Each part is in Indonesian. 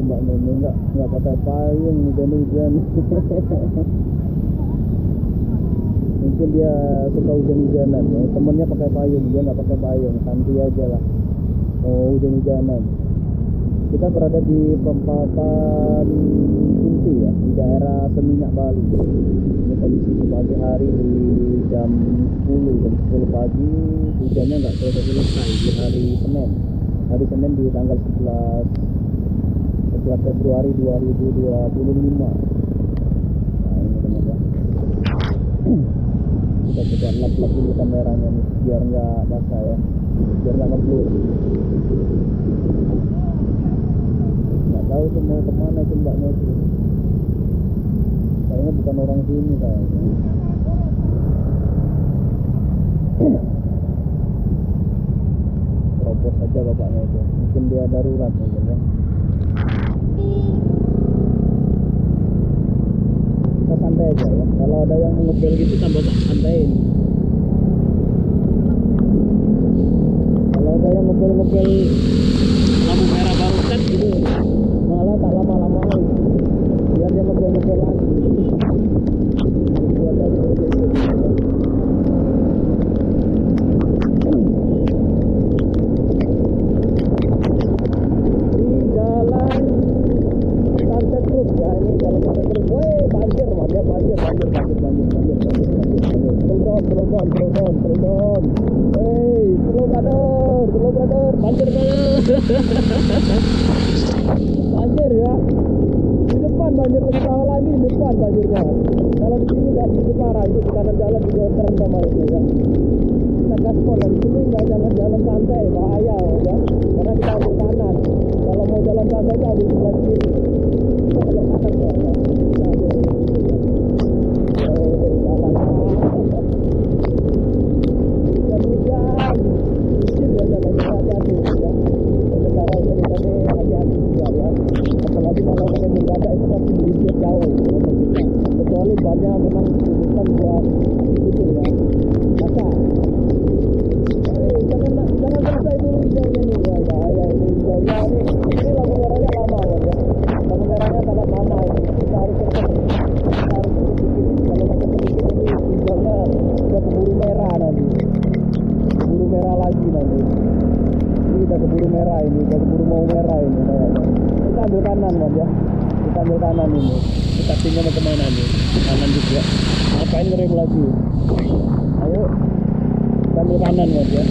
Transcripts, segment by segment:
Mbak Nene nggak pakai payung, hujan-hujan. Mungkin dia suka hujan-hujanan ya. Temennya pakai payung, dia nggak pakai payung, santai aja lah. Oh, hujan-hujanan. Kita berada di perempatan Kunti ya, di daerah Seminyak Bali. Ini kondisi di pagi hari di jam 10 pagi, hujannya nggak selesai di hari Senin. Hari Senin di tanggal 11 Februari 2025. Nah ini teman-teman. Kita coba lap-lap dulu kameranya nih, biar nggak basah ya, biar nggak ngeblur. Nggak tahu tuh mau kemana tuh mbaknya itu. Kayaknya bukan orang sini kayaknya. Terobos aja bapaknya itu. Mungkin dia darurat mungkin ya. Kita santai aja ya. Kalau ada yang mengebel gitu tambah santain. Kalau ada yang ngebel lampu merah baru set gitu, malah tak lama-lamain. Biar dia ngebel lagi. Itu ada banjir ya. Di depan banjir lebih parah lagi, di depan banjirnya. Kalau di sini nggak begitu parah, itu di kanan jalan juga terendam airnya ya. Kita gaspol dan di sini nggak jalan santai, bahaya ya. Karena kita ambil kanan. Kalau mau jalan santai itu ambil sebelah kiri. Kita belok kanan ya. Kita ambil hujan-hujan. Licin ya jalannya, hati-hati ya. Pengendara ini tadi hati-hati juga ya. Apalagi kalau pakai mendadak itu pasti berisik jauh kecuali bannya memang bukan buat itu ya. Masa jangan selesai dulu hijaunya nih ya, bahaya ini hijaunya ini lampu merahnya lama ya. Lampu merahnya sangat lama ini. Kita harus cepat. Kita harus sedikit. Kalau pakai sedikit ini hijaunya udah keburu merah nanti. Keburu merah lagi nanti. Ini udah keburu merah ini, udah keburu mau merah ini kayaknya. Kita ambil kanan Mas ya. Kita ambil kanan ini. Kita tinggal mau kemana nih? Kanan juga. Ngapain ngerem lagi? Ayo. Kita ambil kanan Mas ya.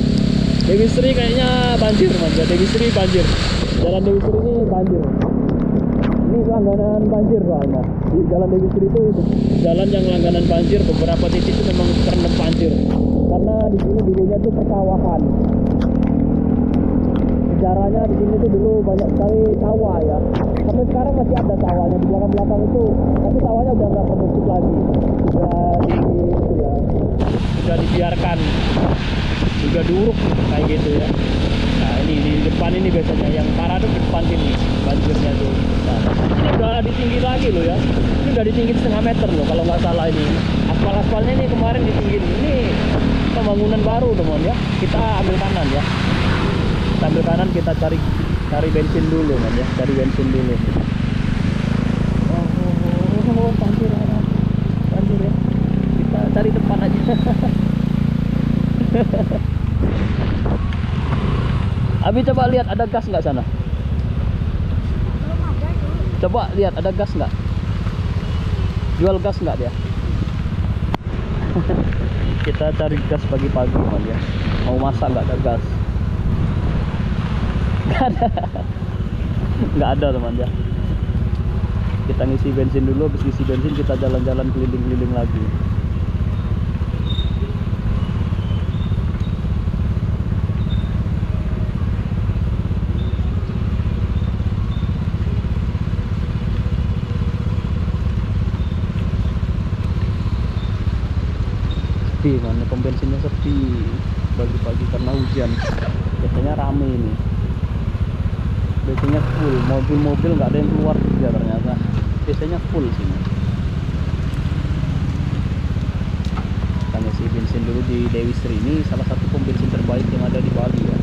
Dewi Sri kayaknya banjir Mas ya. Dewi Sri banjir. Jalan Dewi Sri ini banjir. Ini langganan banjir soalnya. Di Jalan Dewi Sri itu jalan yang langganan banjir. Beberapa titik itu memang terendam banjir. Karena di sini dulunya itu persawahan. Sejarahnya di sini tuh dulu banyak sekali sawah ya. Sampai sekarang masih ada sawahnya di belakang itu, tapi sawahnya udah nggak produktif lagi. Sudah dibiarkan, sudah diuruk kayak gitu ya. Nah ini di depan ini biasanya yang parah tuh di depan sini banjirnya tuh. Nah, ini udah ditinggi lagi loh ya. Ini udah ditinggi 1,5 meter loh kalau nggak salah ini. Aspalnya ini kemarin ditinggi. Ini pembangunan baru teman ya. Kita ambil kanan ya. Ambil kanan, kita cari bensin dulu kan ya, cari bensin dulu. Banjir ya. Kita cari depan aja. Abi coba lihat ada gas nggak sana? Coba lihat ada gas nggak? Jual gas nggak dia? Kita cari gas pagi-pagi kan ya. Mau masak nggak ada gas? Nggak ada teman ya. Kita ngisi bensin dulu, habis ngisi bensin kita jalan-jalan keliling-keliling lagi. Sepi mana, pom bensinnya sepi pagi-pagi karena hujan. Biasanya rame ini. Biasanya full, mobil-mobil nggak ada yang keluar juga ternyata. Biasanya full sini. Kita ngisi bensin dulu di Dewi Sri. Ini salah satu pom bensin terbaik yang ada di Bali ya.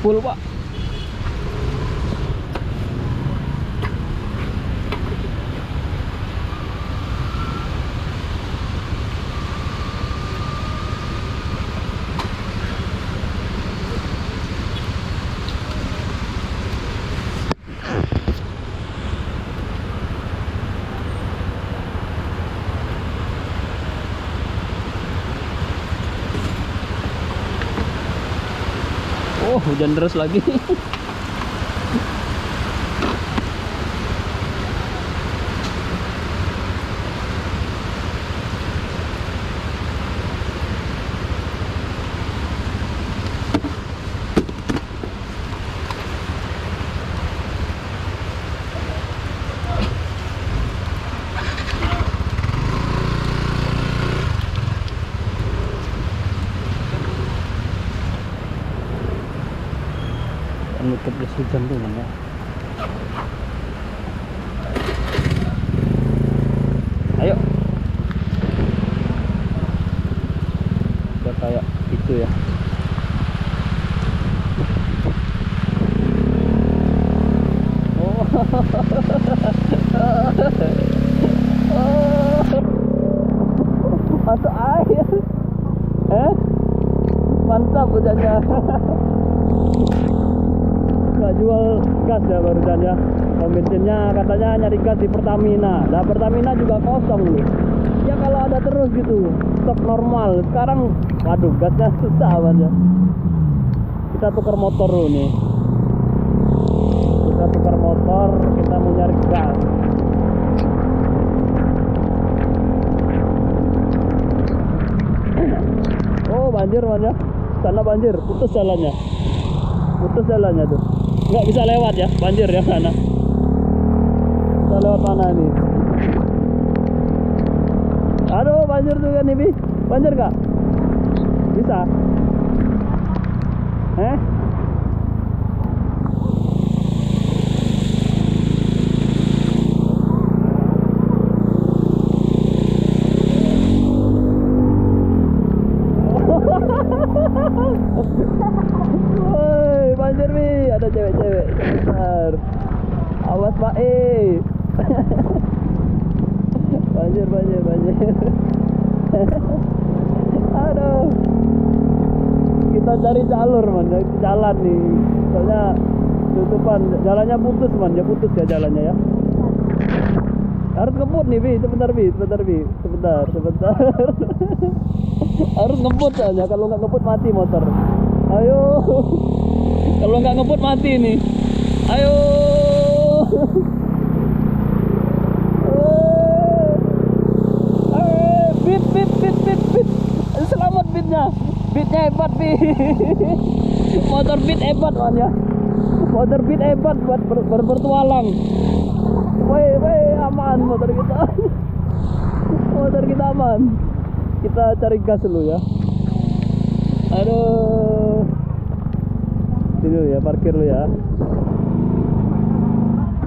full pak. Oh, hujan deras lagi. Nutup jas hujan tuh ya. Ayo. Udah kayak itu ya. Oh. Masuk air. Mantap hujannya. Nggak jual gas ya barusan ya. Bensinnya katanya nyari gas di Pertamina. Nah Pertamina juga kosong nih. Ya kalau ada terus gitu stok normal. Sekarang waduh gasnya susah banget ya. Kita tukar motor dulu nih. Kita tukar motor, kita mau nyari gas. Oh banjir man ya. Sana banjir, putus jalannya. Putus jalannya tuh. Nggak bisa lewat ya, banjir ya sana. Kita lewat mana nih? Aduh, banjir tuh kan nih, banjir nggak? Bisa? Woi, banjir nih, ada cewek-cewek. Bentar. Awas Pak banjir. Aduh. Kita cari jalur man, jalan nih. Soalnya tutupan, jalannya putus man, ya putus ya jalannya ya. Harus ngebut nih sebentar sebentar. Harus ngebut aja, kalau nggak ngebut mati motor. Ayo. Kalau nggak ngebut mati nih. Ayo. Beat. Selamat beatnya. Beatnya hebat motor beat hebat man ya. Motor beat hebat buat bertualang. Woi, aman motor kita. Motor kita aman. Kita cari gas dulu ya. Aduh. Sini dulu ya, parkir dulu ya.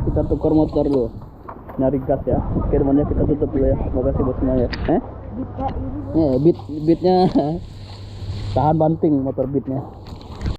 Kita tukar motor dulu. Nyari gas ya. Oke teman-teman, kita tutup dulu ya. Makasih buat semuanya. Beatnya tahan banting motor beatnya.